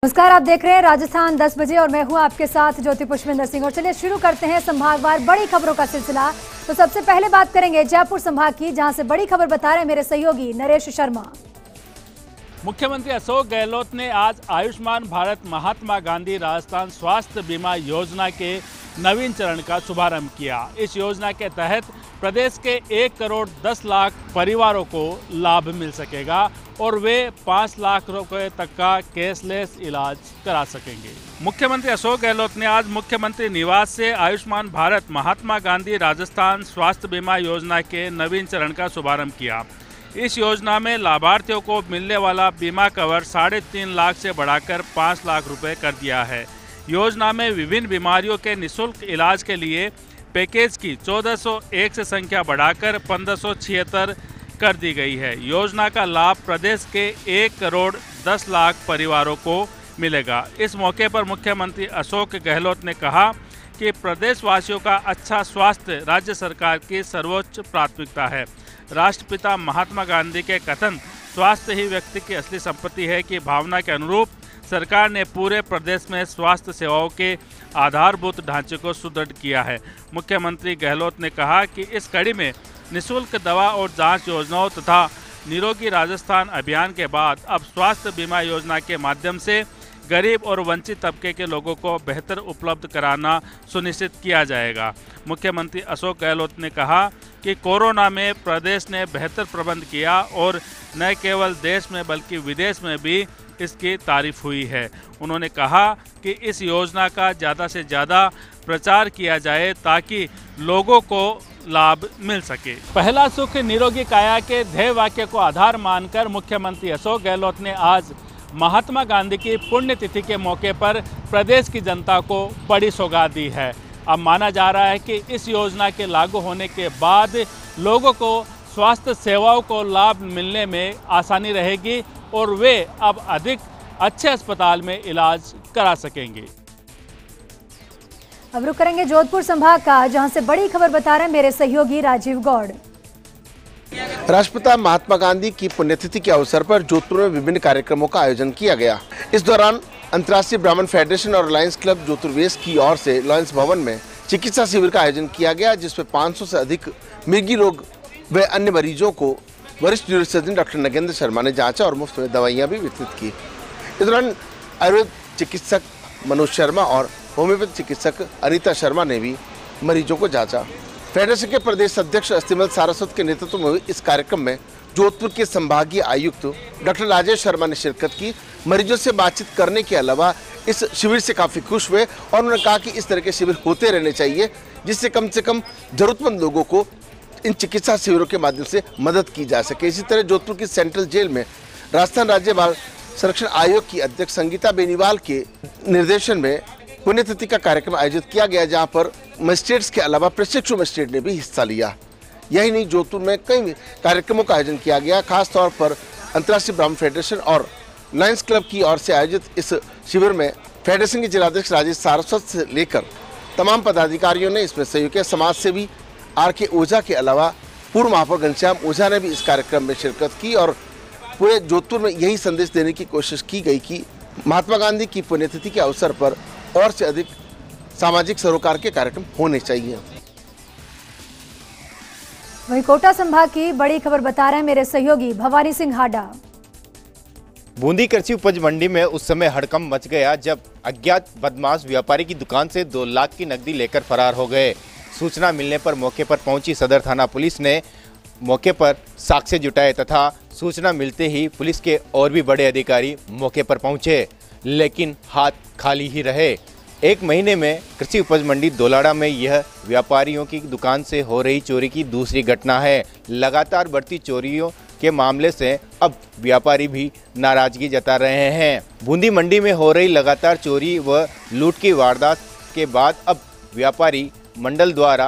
नमस्कार, आप देख रहे हैं राजस्थान 10 बजे और मैं हूं आपके साथ ज्योति पुष्पेंद्र सिंह। और चलिए शुरू करते हैं संभागवार बड़ी खबरों का सिलसिला। तो सबसे पहले बात करेंगे जयपुर संभाग की, जहां से बड़ी खबर बता रहे हैं मेरे सहयोगी नरेश शर्मा। मुख्यमंत्री अशोक गहलोत ने आज आयुष्मान भारत महात्मा गांधी राजस्थान स्वास्थ्य बीमा योजना के नवीन चरण का शुभारंभ किया। इस योजना के तहत प्रदेश के 1 करोड़ 10 लाख परिवारों को लाभ मिल सकेगा और वे 5 लाख रुपए तक का कैशलेस इलाज करा सकेंगे। मुख्यमंत्री अशोक गहलोत ने आज मुख्यमंत्री निवास से आयुष्मान भारत महात्मा गांधी राजस्थान स्वास्थ्य बीमा योजना के नवीन चरण का शुभारंभ किया। इस योजना में लाभार्थियों को मिलने वाला बीमा कवर 3.5 लाख से बढ़ाकर 5 लाख रुपए कर दिया है। योजना में विभिन्न बीमारियों के निःशुल्क इलाज के लिए पैकेज की 1401 से संख्या बढ़ाकर 1576 कर दी गई है। योजना का लाभ प्रदेश के 1 करोड़ 10 लाख परिवारों को मिलेगा। इस मौके पर मुख्यमंत्री अशोक गहलोत ने कहा कि प्रदेशवासियों का अच्छा स्वास्थ्य राज्य सरकार की सर्वोच्च प्राथमिकता है। राष्ट्रपिता महात्मा गांधी के कथन स्वास्थ्य ही व्यक्ति की असली संपत्ति है की भावना के अनुरूप सरकार ने पूरे प्रदेश में स्वास्थ्य सेवाओं के आधारभूत ढांचे को सुदृढ़ किया है। मुख्यमंत्री गहलोत ने कहा कि इस कड़ी में निःशुल्क दवा और जांच योजनाओं तथा निरोगी राजस्थान अभियान के बाद अब स्वास्थ्य बीमा योजना के माध्यम से गरीब और वंचित तबके के लोगों को बेहतर उपलब्ध कराना सुनिश्चित किया जाएगा। मुख्यमंत्री अशोक गहलोत ने कहा कि कोरोना में प्रदेश ने बेहतर प्रबंध किया और न केवल देश में बल्कि विदेश में भी इसकी तारीफ हुई है। उन्होंने कहा कि इस योजना का ज़्यादा से ज़्यादा प्रचार किया जाए ताकि लोगों को लाभ मिल सके। पहला सुख निरोगी काया के ध्येय वाक्य को आधार मानकर मुख्यमंत्री अशोक गहलोत ने आज महात्मा गांधी की पुण्यतिथि के मौके पर प्रदेश की जनता को बड़ी सौगात दी है। अब माना जा रहा है कि इस योजना के लागू होने के बाद लोगों को स्वास्थ्य सेवाओं को लाभ मिलने में आसानी रहेगी और वे अब अधिक अच्छे अस्पताल में इलाज करा सकेंगे। अब रुक करेंगे जोधपुर संभाग का, जहां से बड़ी खबर बता रहे हैं मेरे सहयोगी राजीव गौड़। राष्ट्रपिता महात्मा गांधी की पुण्यतिथि के अवसर पर जोधपुर में विभिन्न कार्यक्रमों का आयोजन किया गया। इस दौरान अंतर्राष्ट्रीय ब्राह्मण फेडरेशन और लायंस क्लब ज्योतिर्वेश की ओर से लायंस भवन में चिकित्सा शिविर का आयोजन किया गया, जिसमें 500 से अधिक मृगी रोग व अन्य मरीजों को वरिष्ठ न्यूरोसर्जन डॉक्टर नगेंद्र शर्मा ने जांचा और मुफ्त में दवाइयां भी वितरित की। इस दौरान आयुर्वेद चिकित्सक मनोज शर्मा और होम्योपैथ चिकित्सक अनीता शर्मा ने भी मरीजों को जांचा। फेडरेशन के प्रदेश अध्यक्ष अस्तिमल सारस्वत के नेतृत्व में इस कार्यक्रम में जोधपुर के संभागीय आयुक्त डॉक्टर राजेश शर्मा ने शिरकत की। मरीजों से बातचीत करने के अलावा इस शिविर से काफ़ी खुश हुए और उन्होंने कहा कि इस तरह के शिविर होते रहने चाहिए, जिससे कम से कम जरूरतमंद लोगों को इन चिकित्सा शिविरों के माध्यम से मदद की जा सके। इसी तरह जोधपुर की सेंट्रल जेल में राजस्थान राज्य बाल संरक्षण आयोग की अध्यक्ष संगीता बेनीवाल के निर्देशन में पुण्यतिथि का कार्यक्रम आयोजित किया गया, जहां पर मजिस्ट्रेट्स के अलावा प्रशिक्षु मजिस्ट्रेट ने भी हिस्सा लिया। यही नहीं, जोधपुर में कई कार्यक्रमों का आयोजन किया गया। खासतौर पर अंतर्राष्ट्रीय ब्राह्मण फेडरेशन और लायंस क्लब की ओर से आयोजित इस शिविर में फेडरेशन के जिलाध्यक्ष राजेश सारस्वत से लेकर तमाम पदाधिकारियों ने इसमें सहयोग किया। समाज सेवी आर.के. ओझा के अलावा पूर्व महापौर घनश्याम ओझा ने भी इस कार्यक्रम में शिरकत की और पूरे जोधपुर में यही संदेश देने की कोशिश की गई कि महात्मा गांधी की पुण्यतिथि के अवसर पर और से अधिक सामाजिक सरोकार के कार्यक्रम होने चाहिए। वहीं कोटा संभाग की बड़ी खबर बता रहे हैं मेरे सहयोगी भवानी सिंह हाडा। बूंदी कृषि उपज मंडी में उस समय हड़कंप मच गया जब अज्ञात बदमाश व्यापारी की दुकान से 2 लाख की नकदी लेकर फरार हो गए। सूचना मिलने पर मौके पर पहुंची सदर थाना पुलिस ने मौके पर साक्ष्य जुटाए तथा सूचना मिलते ही पुलिस के और भी बड़े अधिकारी मौके पर पहुंचे, लेकिन हाथ खाली ही रहे। 1 महीने में कृषि उपज मंडी दोलाड़ा में यह व्यापारियों की दुकान से हो रही चोरी की दूसरी घटना है। लगातार बढ़ती चोरियों के मामले से अब व्यापारी भी नाराजगी जता रहे हैं। बूंदी मंडी में हो रही लगातार चोरी व लूट की वारदात के बाद अब व्यापारी मंडल द्वारा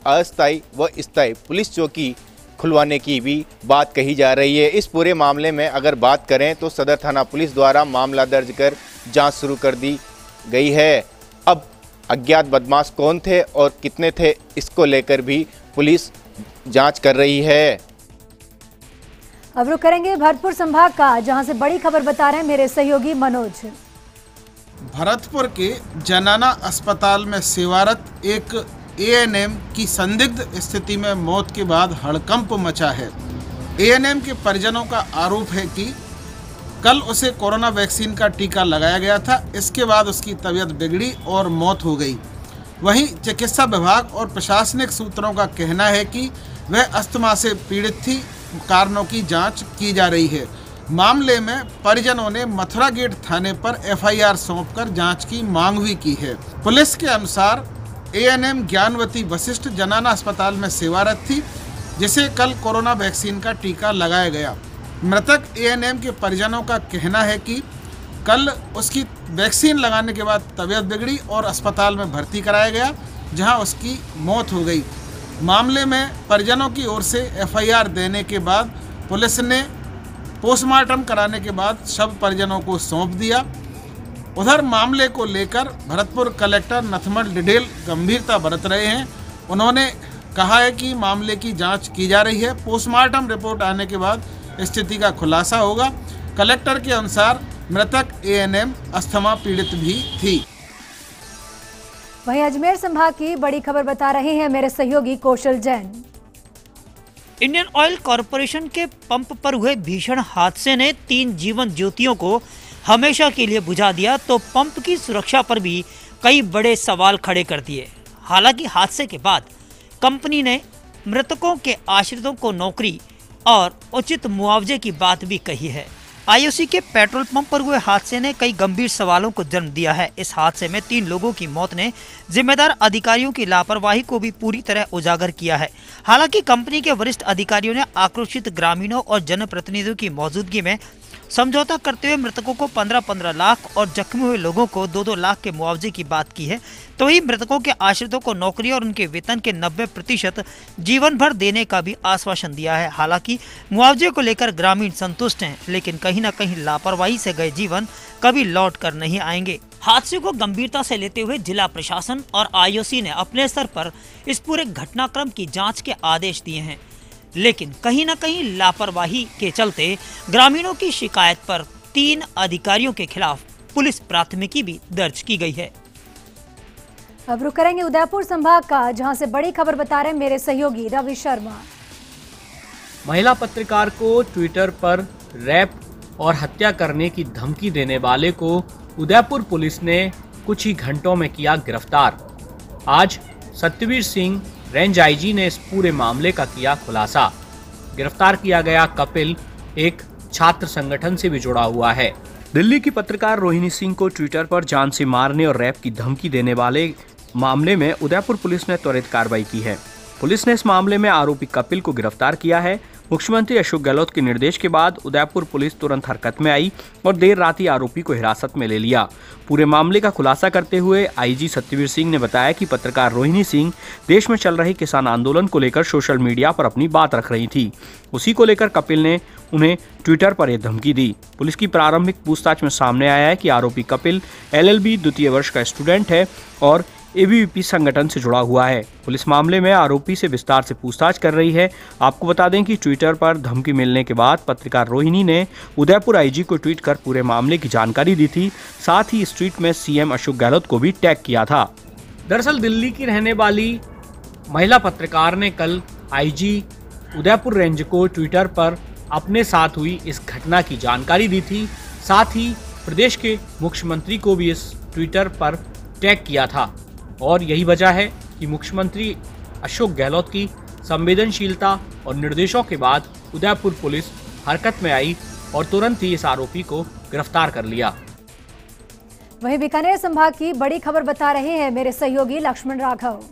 अस्थायी व स्थायी पुलिस चौकी खुलवाने की भी बात कही जा रही है। इस पूरे मामले में अगर बात करें तो सदर थाना पुलिस द्वारा मामला दर्ज कर जांच शुरू कर दी गई है। अब अज्ञात बदमाश कौन थे और कितने थे, इसको लेकर भी पुलिस जांच कर रही है। अब रुक करेंगे भरतपुर संभाग का, जहां से बड़ी खबर बता रहे हैं मेरे सहयोगी मनोज। भरतपुर के जनाना अस्पताल में सेवारत एक एएनएम की संदिग्ध स्थिति में मौत के बाद हड़कंप मचा है। एएनएम के परिजनों का आरोप है कि कल उसे कोरोना वैक्सीन का टीका लगाया गया था, इसके बाद उसकी तबीयत बिगड़ी और मौत हो गई। वहीं चिकित्सा विभाग और प्रशासनिक सूत्रों का कहना है कि वह अस्थमा से पीड़ित थी। कारणों की जांच की जा रही है। मामले में परिजनों ने मथुरा गेट थाने पर एफआईआर सौंपकर जांच की मांग भी की है। पुलिस के अनुसार एएनएम ज्ञानवती वशिष्ठ जनाना अस्पताल में सेवारत थी, जिसे कल कोरोना वैक्सीन का टीका लगाया गया। मृतक एएनएम के परिजनों का कहना है कि कल उसकी वैक्सीन लगाने के बाद तबीयत बिगड़ी और अस्पताल में भर्ती कराया गया, जहां उसकी मौत हो गई। मामले में परिजनों की ओर से एफआईआर देने के बाद पुलिस ने पोस्टमार्टम कराने के बाद शव परिजनों को सौंप दिया। उधर मामले को लेकर भरतपुर कलेक्टर नथमल डिडेल गंभीरता बरत रहे हैं। उन्होंने कहा है कि मामले की जांच की जा रही है। पोस्टमार्टम रिपोर्ट आने के बाद स्थिति का खुलासा होगा। कलेक्टर के अनुसार मृतक एएनएम अस्थमा पीड़ित भी थी। वहीं अजमेर संभाग की बड़ी खबर बता रहे हैं मेरे सहयोगी कौशल जैन। इंडियन ऑयल कॉरपोरेशन के पंप पर हुए भीषण हादसे ने 3 जीवन ज्योतियों को हमेशा के लिए बुझा दिया, तो पंप की सुरक्षा पर भी कई बड़े सवाल खड़े कर दिए। हालांकि हादसे के बाद कंपनी ने मृतकों के आश्रितों को नौकरी और उचित मुआवजे की बात भी कही है। आईओसी के पेट्रोल पंप पर हुए हादसे ने कई गंभीर सवालों को जन्म दिया है। इस हादसे में 3 लोगों की मौत ने जिम्मेदार अधिकारियों की लापरवाही को भी पूरी तरह उजागर किया है। हालांकि कंपनी के वरिष्ठ अधिकारियों ने आक्रोशित ग्रामीणों और जनप्रतिनिधियों की मौजूदगी में समझौता करते हुए मृतकों को 15-15 लाख और जख्मी हुए लोगों को 2-2 लाख के मुआवजे की बात की है। तो वही मृतकों के आश्रितों को नौकरी और उनके वेतन के 90% जीवन भर देने का भी आश्वासन दिया है। हालांकि मुआवजे को लेकर ग्रामीण संतुष्ट हैं, लेकिन कहीं न कहीं लापरवाही से गए जीवन कभी लौट कर नहीं आएंगे। हादसे को गंभीरता से लेते हुए जिला प्रशासन और आईओसी ने अपने स्तर पर इस पूरे घटनाक्रम की जाँच के आदेश दिए हैं, लेकिन कहीं न कहीं लापरवाही के चलते ग्रामीणों की शिकायत पर 3 अधिकारियों के खिलाफ पुलिस प्राथमिकी भी दर्ज की गई है। अब रुक करेंगे उदयपुर संभाग का, जहां से बड़ी खबर बता रहे हैं मेरे सहयोगी रवि शर्मा। महिला पत्रकार को ट्विटर पर रेप और हत्या करने की धमकी देने वाले को उदयपुर पुलिस ने कुछ ही घंटों में किया गिरफ्तार। आज सत्यवीर सिंह रेंज आईजी ने इस पूरे मामले का किया खुलासा। गिरफ्तार किया गया कपिल एक छात्र संगठन से भी जुड़ा हुआ है। दिल्ली की पत्रकार रोहिणी सिंह को ट्विटर पर जान से मारने और रैप की धमकी देने वाले मामले में उदयपुर पुलिस ने त्वरित कार्रवाई की है। पुलिस ने इस मामले में आरोपी कपिल को गिरफ्तार किया है। मुख्यमंत्री अशोक गहलोत के निर्देश के बाद उदयपुर पुलिस तुरंत हरकत में आई और देर रात ही आरोपी को हिरासत में ले लिया। पूरे मामले का खुलासा करते हुए आईजी सत्यवीर सिंह ने बताया कि पत्रकार रोहिणी सिंह देश में चल रहे किसान आंदोलन को लेकर सोशल मीडिया पर अपनी बात रख रही थी। उसी को लेकर कपिल ने उन्हें ट्विटर पर यह धमकी दी। पुलिस की प्रारंभिक पूछताछ में सामने आया है कि आरोपी कपिल LLB द्वितीय वर्ष का स्टूडेंट है और ABVP संगठन से जुड़ा हुआ है। पुलिस मामले में आरोपी से विस्तार से पूछताछ कर रही है। आपको बता दें कि ट्विटर पर धमकी मिलने के बाद पत्रकार रोहिणी ने उदयपुर आईजी को ट्वीट कर पूरे मामले की जानकारी दी थी। साथ ही इस ट्वीट में CM अशोक गहलोत को भी टैग किया था। दरअसल दिल्ली की रहने वाली महिला पत्रकार ने कल आईजी उदयपुर रेंज को ट्विटर पर अपने साथ हुई इस घटना की जानकारी दी थी। साथ ही प्रदेश के मुख्यमंत्री को भी इस ट्विटर पर टैग किया था और यही वजह है कि मुख्यमंत्री अशोक गहलोत की संवेदनशीलता और निर्देशों के बाद उदयपुर पुलिस हरकत में आई और तुरंत ही इस आरोपी को गिरफ्तार कर लिया। वहीं बीकानेर संभाग की बड़ी खबर बता रहे हैं मेरे सहयोगी लक्ष्मण राघव।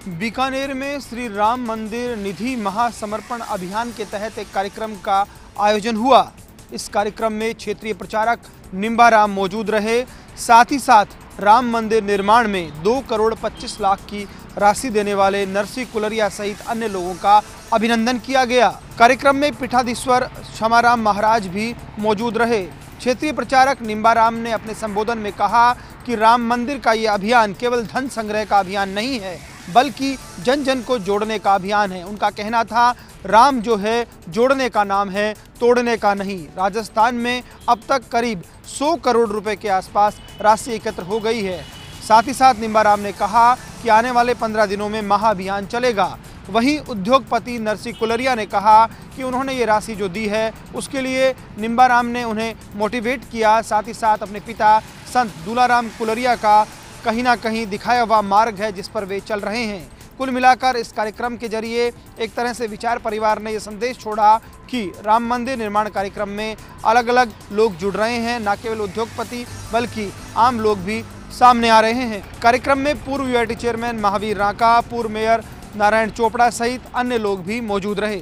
बीकानेर में श्री राम मंदिर निधि महासमर्पण अभियान के तहत एक कार्यक्रम का आयोजन हुआ। इस कार्यक्रम में क्षेत्रीय प्रचारक निम्बाराम मौजूद रहे। साथ ही साथ राम मंदिर निर्माण में 2 करोड़ 25 लाख की राशि देने वाले नरसी कुलरिया सहित अन्य लोगों का अभिनंदन किया गया। कार्यक्रम में पीठाधीश्वर क्षमाराम महाराज भी मौजूद रहे। क्षेत्रीय प्रचारक निम्बाराम ने अपने संबोधन में कहा कि राम मंदिर का ये अभियान केवल धन संग्रह का अभियान नहीं है, बल्कि जन जन को जोड़ने का अभियान है। उनका कहना था राम जो है जोड़ने का नाम है, तोड़ने का नहीं। राजस्थान में अब तक करीब 100 करोड़ रुपए के आसपास राशि एकत्र हो गई है। साथ ही साथ निम्बाराम ने कहा कि आने वाले 15 दिनों में महाअभियान चलेगा। वहीं उद्योगपति नरसिंह कुलरिया ने कहा कि उन्होंने ये राशि जो दी है उसके लिए निम्बाराम ने उन्हें मोटिवेट किया। साथ ही साथ अपने पिता संत दूलाराम कुलरिया का कहीं ना कहीं दिखाया हुआ मार्ग है जिस पर वे चल रहे हैं। कुल मिलाकर इस कार्यक्रम के जरिए एक तरह से विचार परिवार ने ये संदेश छोड़ा कि राम मंदिर निर्माण कार्यक्रम में अलग अलग लोग जुड़ रहे हैं, न केवल उद्योगपति बल्कि आम लोग भी सामने आ रहे हैं। कार्यक्रम में पूर्व यूआईटी चेयरमैन महावीर रांका, पूर्व मेयर नारायण चोपड़ा सहित अन्य लोग भी मौजूद रहे।